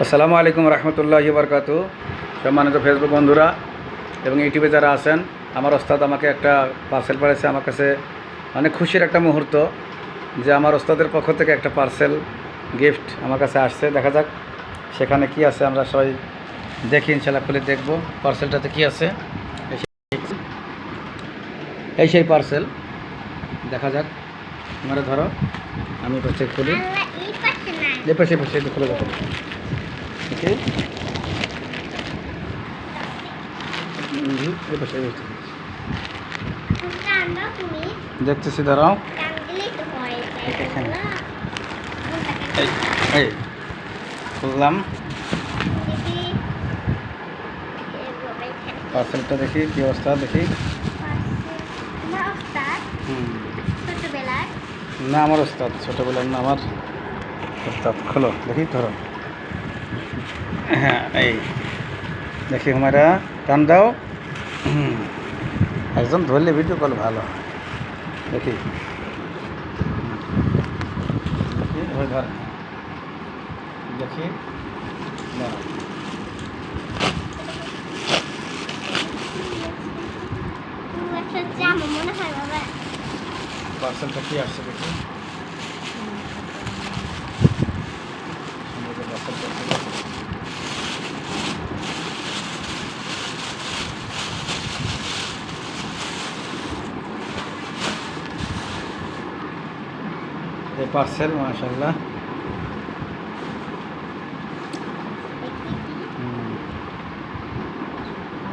আসসালামু আলাইকুম রহমতুল্লাহি বারকাতু। সম্মানিত ফেসবুক বন্ধুরা এবং ইউটিউবে যারা আছেন, আমার ওস্তাদ আমাকে একটা পার্সেল পাঠিয়েছে। আমার কাছে অনেক খুশির একটা মুহূর্ত যে আমার ওস্তাদের পক্ষ থেকে একটা পার্সেল গিফট আমার কাছে আসছে। দেখা যাক সেখানে কি আছে, আমরা সবাই দেখি, ইনশাল্লাহ খুলে দেখব পার্সেলটাতে কি আছে। এই সেই পার্সেল, দেখা যাক। তোমরা ধরো, আমি পাশে খুলি, এই পাশে পাশে খুলে দেখো। দেখতেছি, দাঁড়াও। এই খুললাম পার্সেলটা, দেখি কি অবস্থা, দেখি। না আমার ওস্তাদ, ছোটবেলার না, আমার ওস্তাদ। খোলো দেখি, ধরো। হ্যাঁ, এই দেখি, আমারা টান দাও। একজন ধরলে ভিডিও কল ভালো হয়। দেখি ধর, দেখি পার্সেলটা কি আসছে, দেখি। এই পার্সেল মাশাআল্লাহ।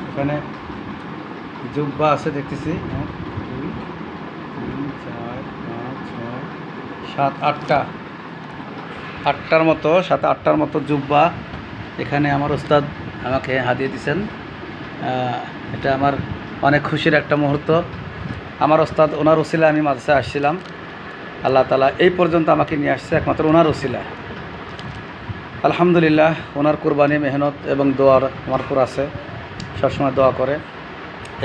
এখানে জুব্বা আছে দেখতেছি, 1 2 3 4 5 6 7 8টা, 8টার মতো, 7-8টার মতো জুব্বা এখানে আমার ওস্তাদ আমাকে হাদিয়ে দিয়েছেন। এটা আমার অনেক খুশির একটা মুহূর্ত। আমার ওস্তাদ, ওনার ওসিলায় আমি মাদ্রাসায় আসছিলাম। আল্লাহ তাআলা এই পর্যন্ত আমাকে নিয়ে আসছে একমাত্র ওনার ওসিলায়। আলহামদুলিল্লাহ, ওনার কুরবানি, মেহনত এবং দোয়ার আমার উপর আছে, সবসময় দোয়া করে।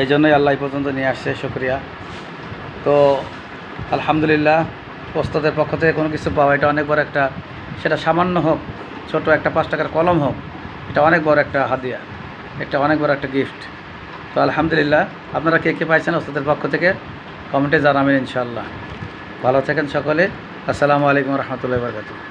এই জন্যই আল্লাহ এই পর্যন্ত নিয়ে আসছে, শুকরিয়া। তো আলহামদুলিল্লাহ, ওস্তাদের পক্ষ থেকে কোনো কিছু পাওয়া, এটা অনেক বড় একটা, সেটা সামান্য হোক, ছোট একটা 5 টাকার কলম হোক, এটা অনেক বড় একটা হাদিয়া, এটা অনেক বড় একটা গিফট। তো আলহামদুলিল্লাহ, আপনারা কে কে পাইছেন ওস্তাদের পক্ষ থেকে কমেন্টে জানাবেন ইনশাআল্লাহ। ভালো থাকেন সকলে। আসসালামু আলাইকুম রহমতুল্লাহি ওয়া বারাকাতুহু।